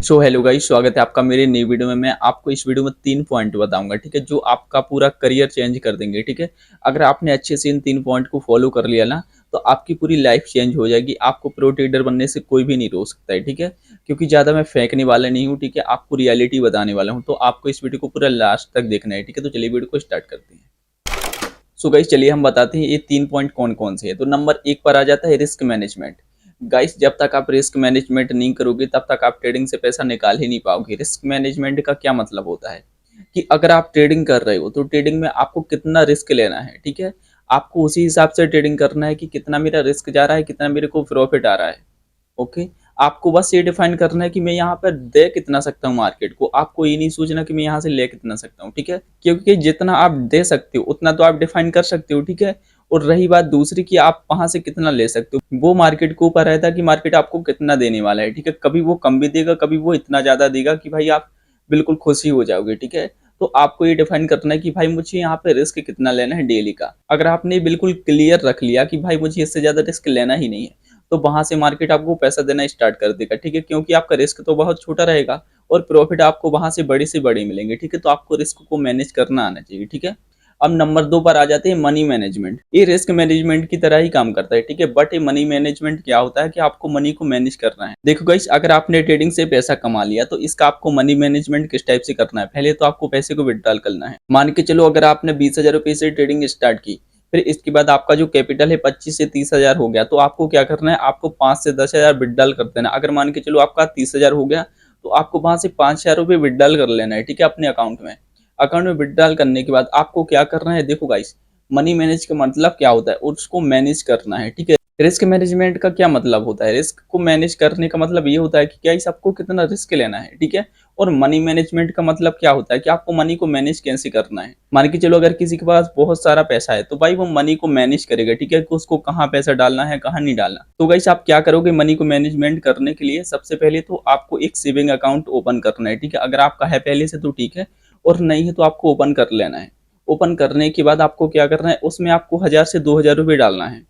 So hello guys, स्वागत है आपका मेरे नई वीडियो में। मैं आपको इस वीडियो में 3 पॉइंट बताऊंगा, ठीक है, जो आपका पूरा करियर चेंज कर देंगे। ठीक है, अगर आपने अच्छे से इन 3 पॉइंट को फॉलो कर लिया ना, तो आपकी पूरी लाइफ चेंज हो जाएगी। आपको प्रो ट्रेडर बनने से कोई भी नहीं रोक सकता है। ठीक है, क्योंकि ज़्यादा मैं फेंकने वाला नहीं हूँ। ठीक है, आपको रियलिटी बताने वाला हूँ, तो आपको इस वीडियो को पूरा लास्ट तक देखना है। ठीक है, तो चलिए वीडियो को स्टार्ट करते हैं। सो गाइस, चलिए हम बताते हैं ये 3 पॉइंट कौन कौन से हैं। तो नंबर 1 पर आ जाता है रिस्क मैनेजमेंट। गाइस, जब तक आप रिस्क मैनेजमेंट नहीं करोगे तब तक आप ट्रेडिंग से पैसा निकाल ही नहीं पाओगे। रिस्क मैनेजमेंट का क्या मतलब होता है कि अगर आप ट्रेडिंग कर रहे हो तो ट्रेडिंग में आपको कितना रिस्क लेना है। ठीक है, आपको उसी हिसाब से ट्रेडिंग करना है कि कितना मेरा रिस्क जा रहा है, कितना मेरे को प्रॉफिट आ रहा है। ओके, आपको बस ये डिफाइन करना है कि मैं यहाँ पर दे कितना सकता हूँ मार्केट को। आपको ये नहीं सोचना कि मैं यहाँ से ले कितना सकता हूँ। ठीक है, क्योंकि जितना आप दे सकते हो उतना तो आप डिफाइन कर सकते हो। ठीक है, और रही बात दूसरी कि आप वहां से कितना ले सकते हो, वो मार्केट के ऊपर रहता है कि मार्केट आपको कितना देने वाला है। ठीक है, कभी वो कम भी देगा, कभी वो इतना ज्यादा देगा कि भाई आप बिल्कुल खुश ही हो जाओगे। ठीक है, तो आपको ये डिफाइन करना है कि भाई मुझे यहाँ पे रिस्क कितना लेना है डेली का। अगर आपने बिल्कुल क्लियर रख लिया कि भाई मुझे इससे ज्यादा रिस्क लेना ही नहीं है, तो वहां से मार्केट आपको पैसा देना स्टार्ट कर देगा। ठीक है, क्योंकि आपका रिस्क तो बहुत छोटा रहेगा और प्रॉफिट आपको वहां से बड़े से बड़े मिलेंगे। ठीक है, तो आपको रिस्क को मैनेज करना आना चाहिए। ठीक है, अब नंबर 2 पर आ जाते हैं मनी मैनेजमेंट। ये रिस्क मैनेजमेंट की तरह ही काम करता है। ठीक है, बट ये मनी मैनेजमेंट क्या होता है कि आपको मनी को मैनेज करना है। देखो गाइस, अगर आपने ट्रेडिंग से पैसा कमा लिया तो इसका आपको मनी मैनेजमेंट किस टाइप से करना है। पहले तो आपको पैसे को विड्रॉल करना है। मान के चलो अगर आपने 20,000 रुपये से ट्रेडिंग स्टार्ट की, फिर इसके बाद आपका जो कैपिटल है 25 से 30,000 हो गया, तो आपको क्या करना है, आपको 5 से 10,000 विड्रॉल कर देना। अगर मान के चलो आपका 30,000 हो गया, तो आपको वहां से 5,000 रुपये विड्रॉल कर लेना है। ठीक है, अपने अकाउंट में। अकाउंट में विड्रॉल करने के बाद आपको क्या करना है, देखो गाइस, मनी मैनेज का मतलब क्या होता है, उसको मैनेज करना है। ठीक है, रिस्क मैनेजमेंट का क्या मतलब होता है, रिस्क को मैनेज करने का मतलब ये होता है कि क्या इस आपको कितना रिस्क लेना है। ठीक है, और मनी मैनेजमेंट का मतलब क्या होता है कि आपको मनी को मैनेज कैसे करना है। मान के चलो अगर किसी के पास बहुत सारा पैसा है, तो भाई वो मनी को मैनेज करेगा। ठीक है, कि उसको कहाँ पैसा डालना है, कहाँ नहीं डालना। तो गाइस, आप क्या करोगे मनी को मैनेजमेंट करने के लिए, सबसे पहले तो आपको एक सेविंग अकाउंट ओपन करना है। ठीक है, अगर आपका है पहले से तो ठीक है, और नहीं है तो आपको ओपन कर लेना है। ओपन करने के बाद आपको क्या करना है, उसमें आपको 1,000 से 2,000 रुपये डालना है।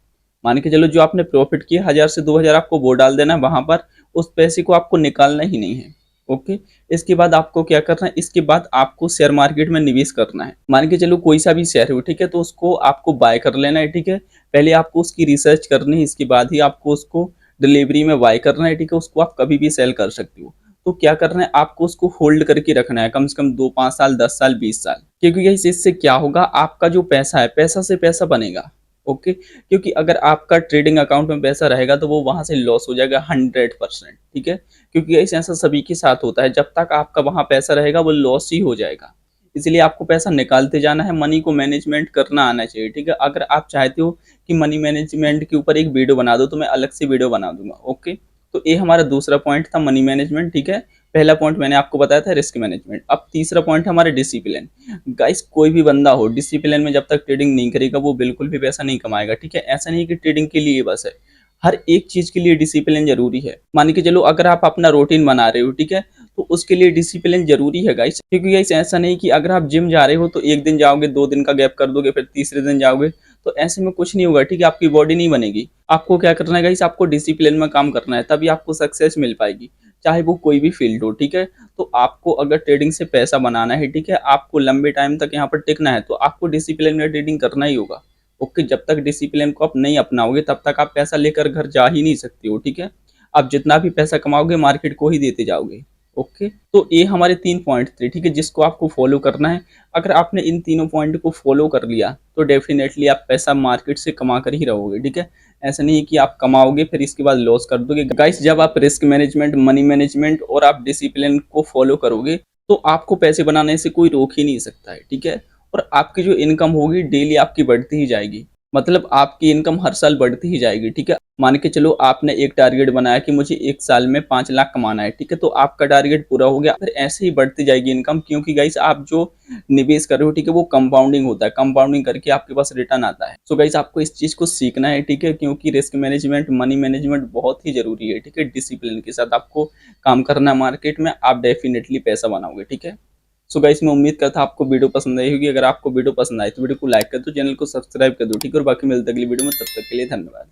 मान के चलो जो आपने प्रॉफिट किया 1,000 से 2,000 आपको वो डाल देना है वहां पर। उस पैसे को आपको निकालना ही नहीं है। ओके, इसके बाद आपको क्या करना है, इसके बाद आपको शेयर मार्केट में निवेश करना है। मान के चलो कोई सा भी शेयर हो, ठीक है, तो उसको आपको बाय कर लेना है। ठीक है, पहले आपको उसकी रिसर्च करनी है, इसके बाद ही आपको उसको डिलीवरी में बाय करना है। ठीक है, उसको आप कभी भी सेल कर सकते हो। तो क्या करना है, आपको उसको होल्ड करके रखना है कम से कम 2 5 साल, 10 साल, 20 साल। क्योंकि यही इससे क्या होगा, आपका जो पैसा है, पैसा से पैसा बनेगा। ओके, क्योंकि अगर आपका ट्रेडिंग अकाउंट में पैसा रहेगा तो वो वहां से लॉस हो जाएगा 100%। ठीक है, क्योंकि ऐसा सभी के साथ होता है, जब तक आपका वहां पैसा रहेगा वो लॉस ही हो जाएगा। इसलिए आपको पैसा निकालते जाना है, मनी को मैनेजमेंट करना आना चाहिए। ठीक है, अगर आप चाहते हो कि मनी मैनेजमेंट के ऊपर एक वीडियो बना दो, तो मैं अलग से वीडियो बना दूंगा। ओके, तो ये हमारा दूसरा पॉइंट था, मनी मैनेजमेंट। ठीक है, पहला पॉइंट मैंने आपको बताया था रिस्क मैनेजमेंट। अब तीसरा पॉइंट है हमारा डिसिप्लिन। गाइस, कोई भी बंदा हो डिसिप्लिन में जब तक ट्रेडिंग नहीं करेगा वो बिल्कुल भी पैसा नहीं कमाएगा। ठीक है, ऐसा नहीं कि ट्रेडिंग के लिए बस है, हर एक चीज के लिए डिसिप्लिन जरूरी है। मान के चलो अगर आप अपना रूटीन बना रहे हो, ठीक है, तो उसके लिए डिसिप्लिन जरूरी है गाइस। क्योंकि गाइस ऐसा नहीं कि अगर आप जिम जा रहे हो तो एक दिन जाओगे, 2 दिन का गैप कर दोगे, फिर तीसरे दिन जाओगे, तो ऐसे में कुछ नहीं होगा। ठीक है, आपकी बॉडी नहीं बनेगी। आपको क्या करना है गाइस, आपको डिसिप्लिन में काम करना है, तभी आपको सक्सेस मिल पाएगी, चाहे वो कोई भी फील्ड हो। ठीक है, तो आपको अगर ट्रेडिंग से पैसा बनाना है, ठीक है, आपको लंबे टाइम तक यहाँ पर टिकना है, तो आपको डिसिप्लिन में ट्रेडिंग करना ही होगा। ओके, जब तक डिसिप्लिन को आप नहीं अपनाओगे तब तक आप पैसा लेकर घर जा ही नहीं सकते हो। ठीक है, आप जितना भी पैसा कमाओगे मार्केट को ही देते जाओगे। ओके, तो ये हमारे 3 पॉइंट थे। ठीक है, जिसको आपको फॉलो करना है। अगर आपने इन तीनों पॉइंट को फॉलो कर लिया तो डेफिनेटली आप पैसा मार्केट से कमा कर ही रहोगे। ठीक है, ऐसा नहीं है कि आप कमाओगे फिर इसके बाद लॉस कर दोगे। गाइस, जब आप रिस्क मैनेजमेंट, मनी मैनेजमेंट और आप डिसिप्लिन को फॉलो करोगे तो आपको पैसे बनाने से कोई रोक ही नहीं सकता है। ठीक है, और आपकी जो इनकम होगी डेली आपकी बढ़ती ही जाएगी। मतलब आपकी इनकम हर साल बढ़ती ही जाएगी। ठीक है, मान के चलो आपने एक टारगेट बनाया कि मुझे 1 साल में 5 लाख कमाना है। ठीक है, तो आपका टारगेट पूरा हो गया, फिर ऐसे ही बढ़ती जाएगी इनकम। क्योंकि गाइस आप जो निवेश कर रहे हो, ठीक है, वो कंपाउंडिंग होता है, कंपाउंडिंग करके आपके पास रिटर्न आता है। सो गाइस, आपको इस चीज को सीखना है। ठीक है, क्योंकि रिस्क मैनेजमेंट, मनी मैनेजमेंट बहुत ही जरूरी है। ठीक है, डिसिप्लिन के साथ आपको काम करना है मार्केट में, आप डेफिनेटली पैसा बनाओगे। ठीक है, सो गाइस, मैं उम्मीद करता आपको वीडियो पसंद आई होगी। अगर आपको वीडियो पसंद आई तो वीडियो को लाइक कर दो, चैनल को सब्सक्राइब कर दो। ठीक है, और बाकी मिलते अगली वीडियो में, तब तक के लिए धन्यवाद।